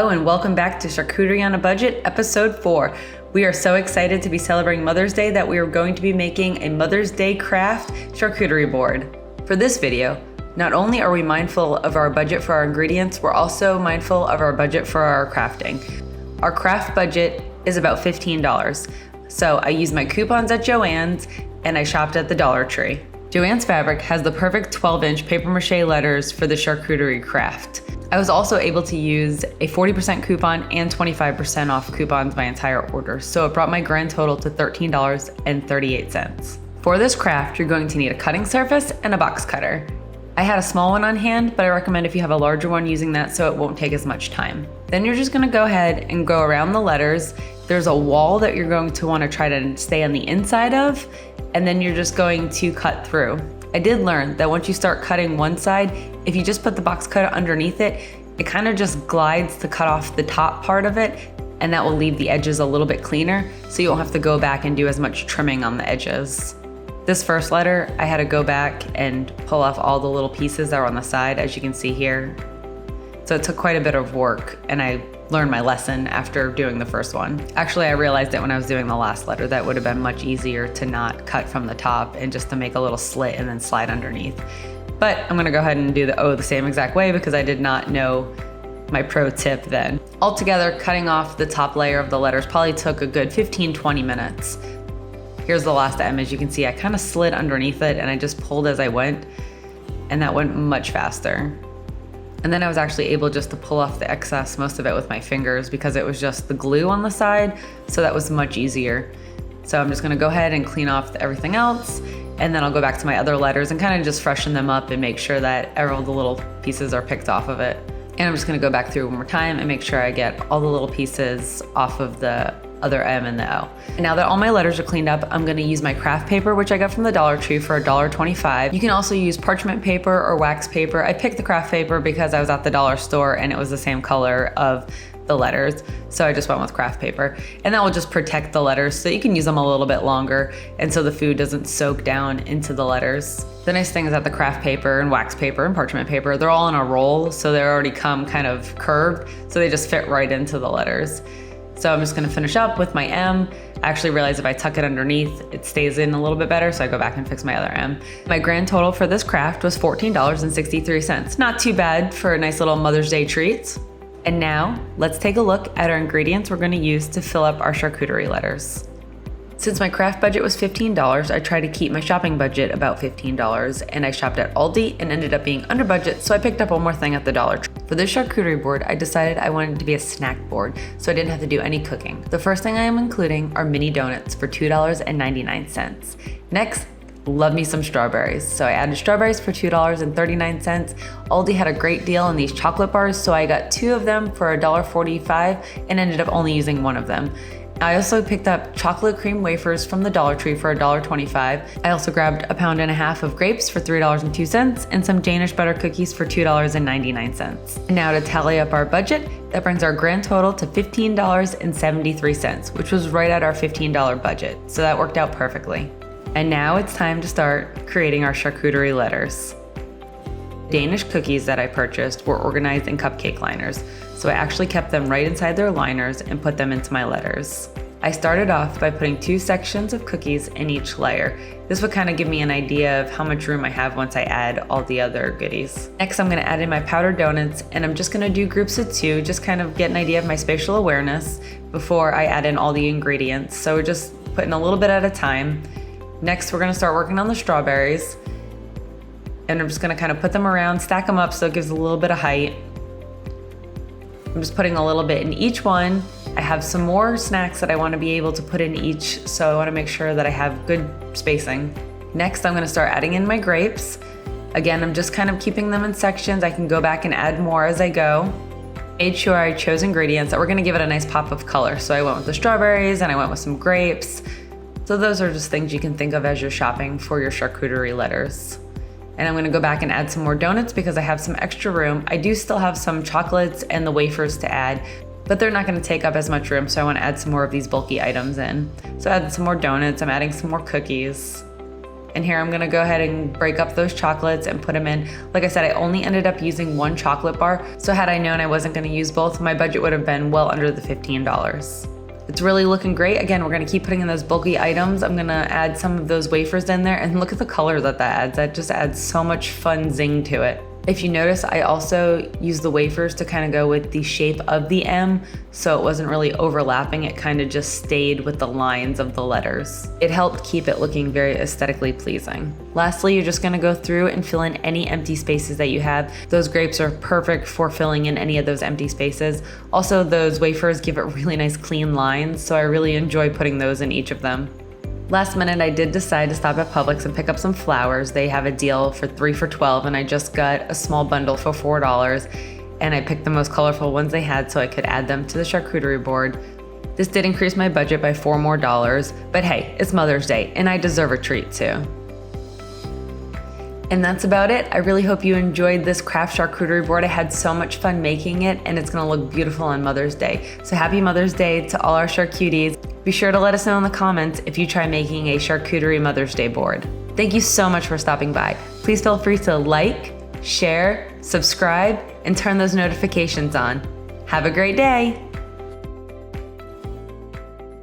Hello and welcome back to Charcuterie on a Budget, episode 4. We are so excited to be celebrating Mother's Day that we are going to be making a Mother's Day craft charcuterie board. For this video, not only are we mindful of our budget for our ingredients, we're also mindful of our budget for our crafting. Our craft budget is about $15. So I used my coupons at Joann's and I shopped at the Dollar Tree. Joann's Fabric has the perfect 12-inch paper mache letters for the charcuterie craft. I was also able to use a 40% coupon and 25% off coupons my entire order, so it brought my grand total to $13.38. For this craft, you're going to need a cutting surface and a box cutter. I had a small one on hand, but I recommend if you have a larger one using that so it won't take as much time. Then you're just gonna go ahead and go around the letters. There's a wall that you're going to want to try to stay on the inside of, and then you're just going to cut through. I did learn that once you start cutting one side, if you just put the box cutter underneath it, it kind of just glides to cut off the top part of it, and that will leave the edges a little bit cleaner, so you won't have to go back and do as much trimming on the edges. This first letter, I had to go back and pull off all the little pieces that are on the side, as you can see here. So it took quite a bit of work, and I learned my lesson after doing the first one. Actually, I realized it when I was doing the last letter. That would have been much easier to not cut from the top and just to make a little slit and then slide underneath. But I'm gonna go ahead and do the O the same exact way because I did not know my pro tip then. Altogether, cutting off the top layer of the letters probably took a good 15-20 minutes. Here's the last M. As you can see, I kind of slid underneath it and I just pulled as I went, and that went much faster. And then I was actually able just to pull off the excess, most of it with my fingers, because it was just the glue on the side, so that was much easier. So I'm just gonna go ahead and clean off everything else, and then I'll go back to my other letters and kind of just freshen them up and make sure that all the little pieces are picked off of it. And I'm just gonna go back through one more time and make sure I get all the little pieces off of the other M and the O. And now that all my letters are cleaned up, I'm gonna use my craft paper, which I got from the Dollar Tree for $1.25. You can also use parchment paper or wax paper. I picked the craft paper because I was at the dollar store and it was the same color of the letters, so I just went with craft paper. And that will just protect the letters so you can use them a little bit longer, and so the food doesn't soak down into the letters. The nice thing is that the craft paper and wax paper and parchment paper, they're all in a roll, so they already come kind of curved, so they just fit right into the letters. So I'm just gonna finish up with my M. I actually realized if I tuck it underneath, it stays in a little bit better, so I go back and fix my other M. My grand total for this craft was $14.63. Not too bad for a nice little Mother's Day treat. And now, let's take a look at our ingredients we're gonna use to fill up our charcuterie letters. Since my craft budget was $15, I tried to keep my shopping budget about $15, and I shopped at Aldi and ended up being under budget, so I picked up one more thing at the Dollar Tree. For this charcuterie board, I decided I wanted it to be a snack board, so I didn't have to do any cooking. The first thing I am including are mini donuts for $2.99. Next, love me some strawberries. So I added strawberries for $2.39. Aldi had a great deal on these chocolate bars, so I got 2 of them for $1.45 and ended up only using 1 of them. I also picked up chocolate cream wafers from the Dollar Tree for $1.25. I also grabbed 1.5 pounds of grapes for $3.02 and some Danish butter cookies for $2.99. And now to tally up our budget, that brings our grand total to $15.73, which was right at our $15 budget. So that worked out perfectly. And now it's time to start creating our charcuterie letters. Danish cookies that I purchased were organized in cupcake liners, so I actually kept them right inside their liners and put them into my letters. I started off by putting 2 sections of cookies in each layer. This would kind of give me an idea of how much room I have once I add all the other goodies. Next, I'm gonna add in my powdered donuts, and I'm just gonna do groups of 2, just kind of get an idea of my spatial awareness before I add in all the ingredients. So we're just putting a little bit at a time. Next, we're gonna start working on the strawberries. And I'm just gonna kind of put them around, stack them up so it gives a little bit of height. I'm just putting a little bit in each one. I have some more snacks that I wanna be able to put in each, so I wanna make sure that I have good spacing. Next, I'm gonna start adding in my grapes. Again, I'm just kind of keeping them in sections. I can go back and add more as I go. Made sure I chose ingredients that were gonna give it a nice pop of color. So I went with the strawberries and I went with some grapes. So those are just things you can think of as you're shopping for your charcuterie letters. And I'm gonna go back and add some more donuts because I have some extra room. I do still have some chocolates and the wafers to add, but they're not gonna take up as much room, so I wanna add some more of these bulky items in. So I added some more donuts, I'm adding some more cookies. And here I'm gonna go ahead and break up those chocolates and put them in. Like I said, I only ended up using one chocolate bar, so had I known I wasn't gonna use both, my budget would have been well under the $15. It's really looking great. Again, we're gonna keep putting in those bulky items. I'm gonna add some of those wafers in there, and look at the color that adds. That just adds so much fun zing to it. If you notice, I also used the wafers to kind of go with the shape of the M, so it wasn't really overlapping. It kind of just stayed with the lines of the letters. It helped keep it looking very aesthetically pleasing. Lastly, you're just gonna go through and fill in any empty spaces that you have. Those grapes are perfect for filling in any of those empty spaces. Also, those wafers give it really nice clean lines, so I really enjoy putting those in each of them. Last minute, I did decide to stop at Publix and pick up some flowers. They have a deal for 3 for $12, and I just got a small bundle for $4, and I picked the most colorful ones they had so I could add them to the charcuterie board. This did increase my budget by $4 more, but hey, it's Mother's Day, and I deserve a treat too. And that's about it. I really hope you enjoyed this craft charcuterie board. I had so much fun making it, and it's gonna look beautiful on Mother's Day. So happy Mother's Day to all our charcuties. Be sure to let us know in the comments if you try making a charcuterie Mother's Day board. Thank you so much for stopping by. Please feel free to like, share, subscribe, and turn those notifications on. Have a great day.